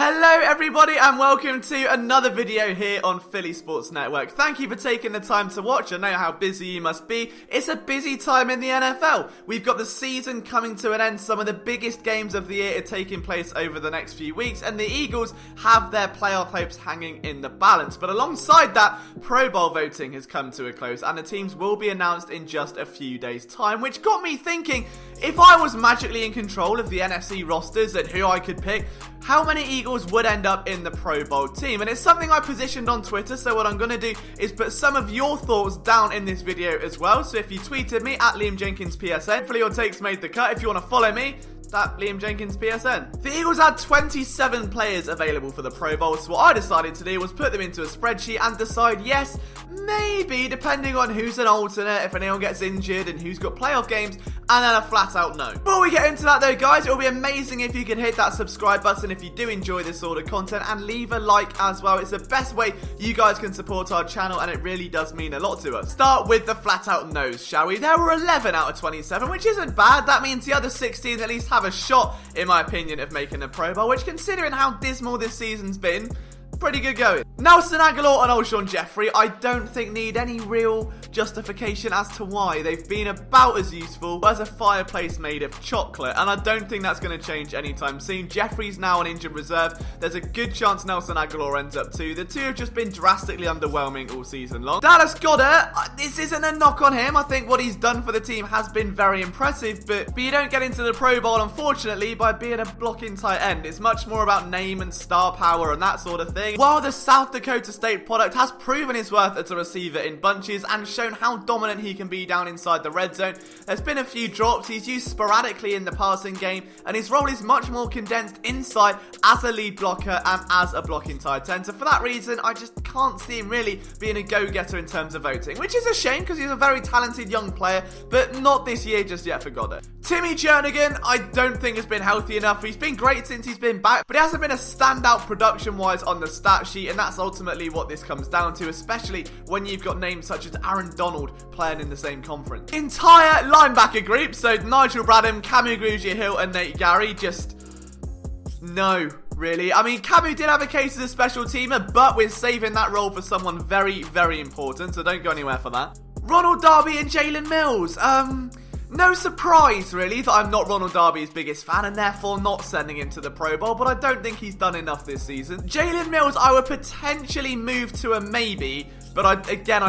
Hello everybody and welcome to another video here on Philly Sports Network. Thank you for taking the time to watch. I know how busy you must be. It's a busy time in the NFL. We've got the season coming to an end. Some of the biggest games of the year are taking place over the next few weeks, and the Eagles have their playoff hopes hanging in the balance. But alongside that, Pro Bowl voting has come to a close and the teams will be announced in just a few days' time, which got me thinking, if I was magically in control of the NFC rosters and who I could pick, how many Eagles would end up in the Pro Bowl team? And it's something I positioned on Twitter, so what I'm going to do is put some of your thoughts down in this video as well. So if you tweeted me at Liam Jenkins PSN, hopefully your takes made the cut. If you want to follow me, that Liam Jenkins PSN. The Eagles had 27 players available for the Pro Bowl, so what I decided to do was put them into a spreadsheet and decide, yes, maybe, depending on who's an alternate, if anyone gets injured and who's got playoff games, and then a flat out no. Before we get into that though, guys, it will be amazing if you could hit that subscribe button if you do enjoy this sort of content, and leave a like as well. It's the best way you guys can support our channel, and it really does mean a lot to us. Start with the flat out no's, shall we? There were 11 out of 27, which isn't bad. That means the other 16 at least have a shot, in my opinion, of making the Pro Bowl, which, considering how dismal this season's been, pretty good going. Nelson Agholor and Alshon Jeffrey, I don't think need any real justification as to why. They've been about as useful as a fireplace made of chocolate, and I don't think that's going to change anytime soon. Jeffrey's now on injured reserve. There's a good chance Nelson Agholor ends up too. The two have just been drastically underwhelming all season long. Dallas Goedert, this isn't a knock on him. I think what he's done for the team has been very impressive, but you don't get into the Pro Bowl, unfortunately, by being a blocking tight end. It's much more about name and star power and that sort of thing. While the South Dakota State product has proven his worth as a receiver in bunches and shown how dominant he can be down inside the red zone, there's been a few drops. He's used sporadically in the passing game, and his role is much more condensed inside as a lead blocker and as a blocking tight end. So for that reason, I just can't see him really being a go-getter in terms of voting, which is a shame because he's a very talented young player, but not this year just yet for Goddard. Timmy Jernigan, I don't think has been healthy enough. He's been great since he's been back, but he hasn't been a standout production-wise on the stat sheet, and that's ultimately what this comes down to, especially when you've got names such as Aaron Donald playing in the same conference. Entire linebacker group, so Nigel Bradham, Camu Grugier-Hill and Nate Gary, just no, really. I mean, Camu did have a case as a special teamer, but we're saving that role for someone very, very important, so don't go anywhere for that. Ronald Darby and Jalen Mills, no surprise, really, that I'm not Ronald Darby's biggest fan and therefore not sending him to the Pro Bowl, but I don't think he's done enough this season. Jalen Mills, I would potentially move to a maybe, but I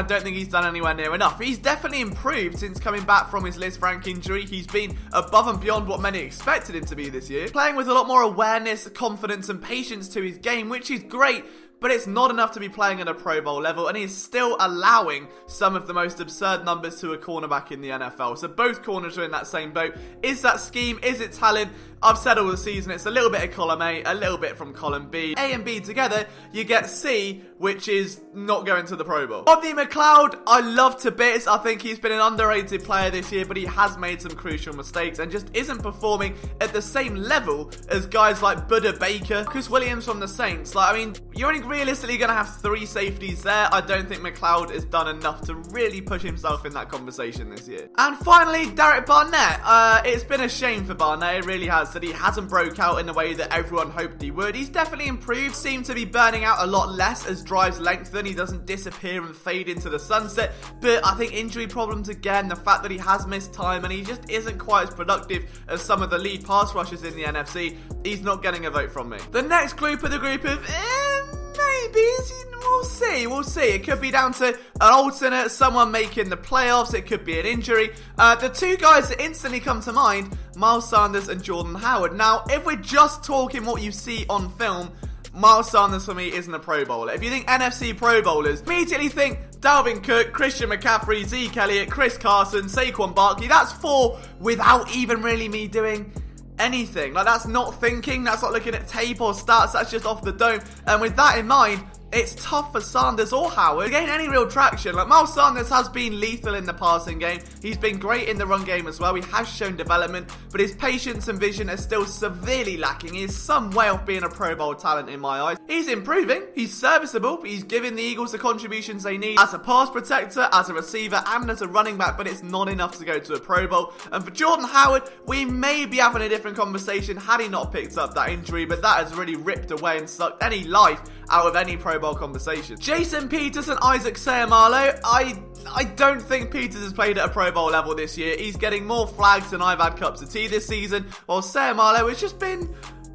don't think he's done anywhere near enough. He's definitely improved since coming back from his Liz Frank injury. He's been above and beyond what many expected him to be this year, playing with a lot more awareness, confidence and patience to his game, which is great, but it's not enough to be playing at a Pro Bowl level, and he's still allowing some of the most absurd numbers to a cornerback in the NFL. So both corners are in that same boat. Is that scheme? Is it talent? I've said all the season, it's a little bit of column A, a little bit from column B. A and B together, you get C, which is not going to the Pro Bowl. Rodney McLeod, I love to bits. I think he's been an underrated player this year, but he has made some crucial mistakes and just isn't performing at the same level as guys like Buda Baker, Chris Williams from the Saints. Like, I mean, you're only realistically going to have 3 safeties there. I don't think McLeod has done enough to really push himself in that conversation this year. And finally, Derek Barnett. It's been a shame for Barnett, it really has, that he hasn't broke out in the way that everyone hoped he would. He's definitely improved, seemed to be burning out a lot less as drives lengthen. He doesn't disappear and fade into the sunset, but I think injury problems again, the fact that he has missed time and he just isn't quite as productive as some of the lead pass rushers in the NFC, he's not getting a vote from me. The next group are the group of maybes. We'll see. It could be down to an alternate, someone making the playoffs. It could be an injury. The two guys that instantly come to mind, Miles Sanders and Jordan Howard. Now, if we're just talking what you see on film, Miles Sanders for me isn't a Pro Bowler. If you think NFC Pro Bowlers, immediately think Dalvin Cook, Christian McCaffrey, Zeke Elliott, Chris Carson, Saquon Barkley. That's 4 without even really me doing anything. Like, that's not thinking, that's not looking at tape or stats, that's just off the dome. And with that in mind, it's tough for Sanders or Howard to gain any real traction. Like, Miles Sanders has been lethal in the passing game. He's been great in the run game as well. He has shown development, but his patience and vision are still severely lacking. He is some way off being a Pro Bowl talent in my eyes. He's improving. He's serviceable. He's giving the Eagles the contributions they need as a pass protector, as a receiver, and as a running back, but it's not enough to go to a Pro Bowl. And for Jordan Howard, we may be having a different conversation had he not picked up that injury, but that has really ripped away and sucked any life out of any Pro Bowl conversation. Jason Peters and Isaac Seumalo, I don't think Peters has played at a Pro Bowl level this year. He's getting more flags than I've had cups of tea this season, while Seumalo has just been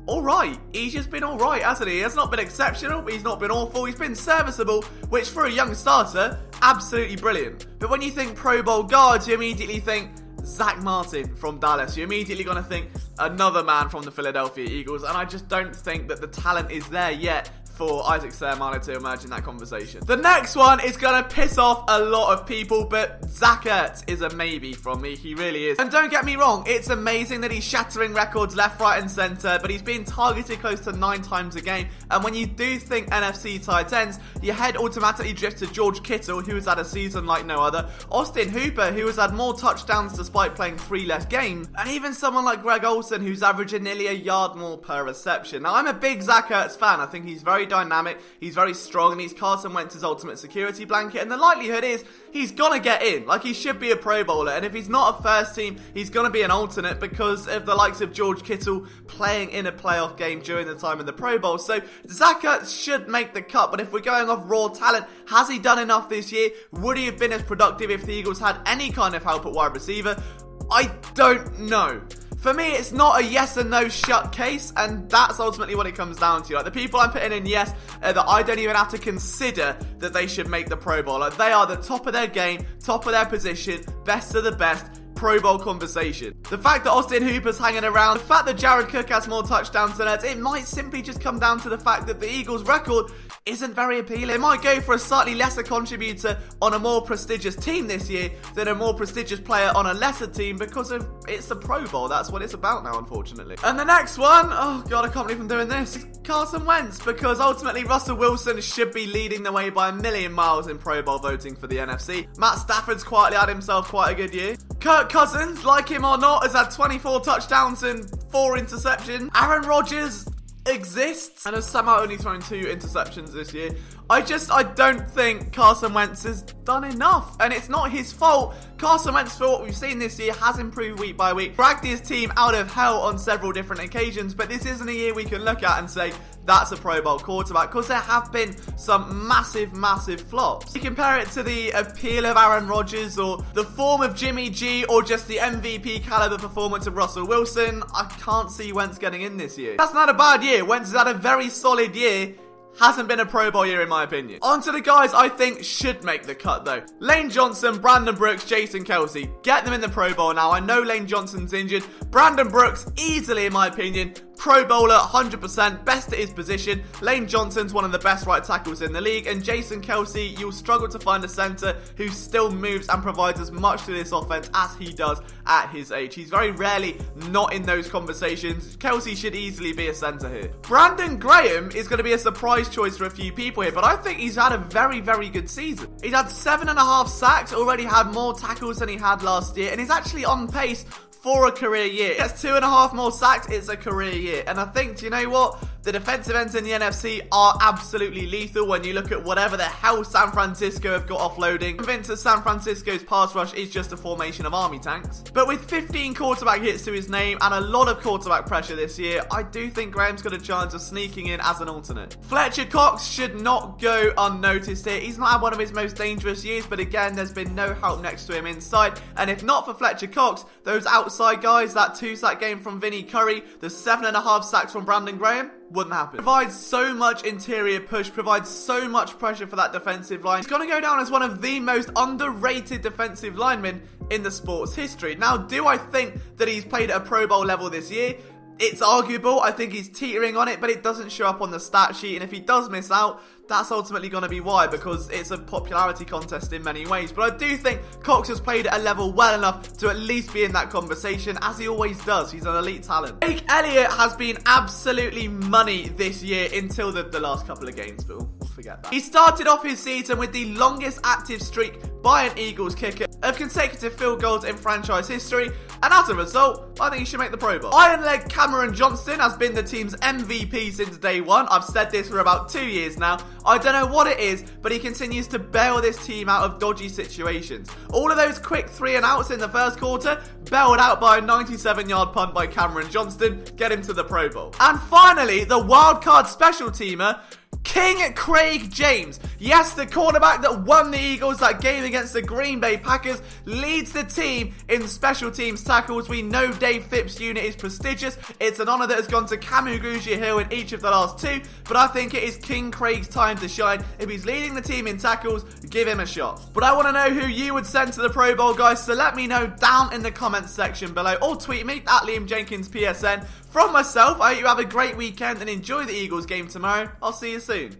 alright. He's just been alright, hasn't he? He has not been exceptional, he's not been awful, he's been serviceable, which for a young starter, absolutely brilliant. But when you think Pro Bowl guards, you immediately think Zach Martin from Dallas. You're immediately going to think another man from the Philadelphia Eagles, and I just don't think that the talent is there yet for Isaac Seumalo to emerge in that conversation. The next one is going to piss off a lot of people, but Zach Ertz is a maybe from me. He really is. And don't get me wrong, it's amazing that he's shattering records left, right and centre, but he's being targeted close to 9 times a game. And when you do think NFC tight ends, your head automatically drifts to George Kittle, who has had a season like no other, Austin Hooper, who has had more touchdowns despite playing 3 less games, and even someone like Greg Olsen, who's averaging nearly a yard more per reception. Now, I'm a big Zach Ertz fan. I think he's very dynamic, he's very strong, and he's Carson Wentz's ultimate security blanket, and the likelihood is he's gonna get in. Like, he should be a Pro Bowler, and if he's not a first team, he's gonna be an alternate because of the likes of George Kittle playing in a playoff game during the time in the Pro Bowl. So Zach Ertz should make the cut, but if we're going off raw talent, has he done enough this year? Would he have been as productive if the Eagles had any kind of help at wide receiver? I don't know. For me, it's not a yes and no shut case, and that's ultimately what it comes down to. Like, the people I'm putting in yes, that I don't even have to consider that they should make the Pro Bowl. Like, they are the top of their game, top of their position, best of the best. Pro Bowl conversation. The fact that Austin Hooper's hanging around, the fact that Jared Cook has more touchdowns than Ertz, it might simply just come down to the fact that the Eagles' record isn't very appealing. They might go for a slightly lesser contributor on a more prestigious team this year than a more prestigious player on a lesser team because of it's the Pro Bowl. That's what it's about now, unfortunately. And the next one, oh god, I can't believe I'm doing this. It's Carson Wentz, because ultimately Russell Wilson should be leading the way by a million miles in Pro Bowl voting for the NFC. Matt Stafford's quietly had himself quite a good year. Kirk Cousins, like him or not, has had 24 touchdowns and 4 interceptions. Aaron Rodgers exists and has somehow only thrown 2 interceptions this year. I don't think Carson Wentz has done enough, and it's not his fault. Carson Wentz, for what we've seen this year, has improved week by week, dragged his team out of hell on several different occasions, but this isn't a year we can look at and say that's a Pro Bowl quarterback, because there have been some massive, massive flops. You compare it to the appeal of Aaron Rodgers, or the form of Jimmy G, or just the MVP caliber performance of Russell Wilson, I can't see Wentz getting in this year. That's not a bad year. Wentz has had a very solid year. Hasn't been a Pro Bowl year in my opinion. On to the guys I think should make the cut though. Lane Johnson, Brandon Brooks, Jason Kelce. Get them in the Pro Bowl now. I know Lane Johnson's injured. Brandon Brooks, easily in my opinion, Pro Bowler, 100%, best at his position. Lane Johnson's one of the best right tackles in the league. And Jason Kelce, you'll struggle to find a centre who still moves and provides as much to this offense as he does at his age. He's very rarely not in those conversations. Kelce should easily be a centre here. Brandon Graham is going to be a surprise choice for a few people here, but I think he's had a very, very good season. He's had 7.5 sacks, already had more tackles than he had last year, and he's actually on pace for a career year. He gets 2.5 more sacks, it's a career year. And I think, do you know what? The defensive ends in the NFC are absolutely lethal when you look at whatever the hell San Francisco have got offloading. I'm convinced that San Francisco's pass rush is just a formation of army tanks. But with 15 quarterback hits to his name and a lot of quarterback pressure this year, I do think Graham's got a chance of sneaking in as an alternate. Fletcher Cox should not go unnoticed here. He's not had one of his most dangerous years, but again, there's been no help next to him inside. And if not for Fletcher Cox, those outside guys, that 2-sack game from Vinny Curry, the 7.5 sacks from Brandon Graham, wouldn't happen. Provides so much interior push, provides so much pressure for that defensive line. He's going to go down as one of the most underrated defensive linemen in the sport's history. Now, do I think that he's played at a Pro Bowl level this year? It's arguable. I think he's teetering on it, but it doesn't show up on the stat sheet. And if he does miss out, that's ultimately going to be why, because it's a popularity contest in many ways. But I do think Cox has played at a level well enough to at least be in that conversation, as he always does. He's an elite talent. Jake Elliott has been absolutely money this year until the last couple of games, Bill. forget that. He started off his season with the longest active streak by an Eagles kicker of consecutive field goals in franchise history, and as a result, I think he should make the Pro Bowl. Iron leg Cameron Johnston has been the team's MVP since day one. I've said this for about 2 years now. I don't know what it is, but he continues to bail this team out of dodgy situations. All of those quick 3 and outs in the first quarter, bailed out by a 97-yard punt by Cameron Johnston, get him to the Pro Bowl. And finally, the wildcard special teamer, King Craig James. Yes, the cornerback that won the Eagles that game against the Green Bay Packers leads the team in special teams tackles. We know Dave Phipps' unit is prestigious. It's an honour that has gone to Camu Grugier-Hill in each of the last 2, but I think it is King Craig's time to shine. If he's leading the team in tackles, give him a shot. But I want to know who you would send to the Pro Bowl, guys, so let me know down in the comments section below, or tweet me at Liam Jenkins PSN. From myself, I hope you have a great weekend and enjoy the Eagles game tomorrow. I'll see you soon.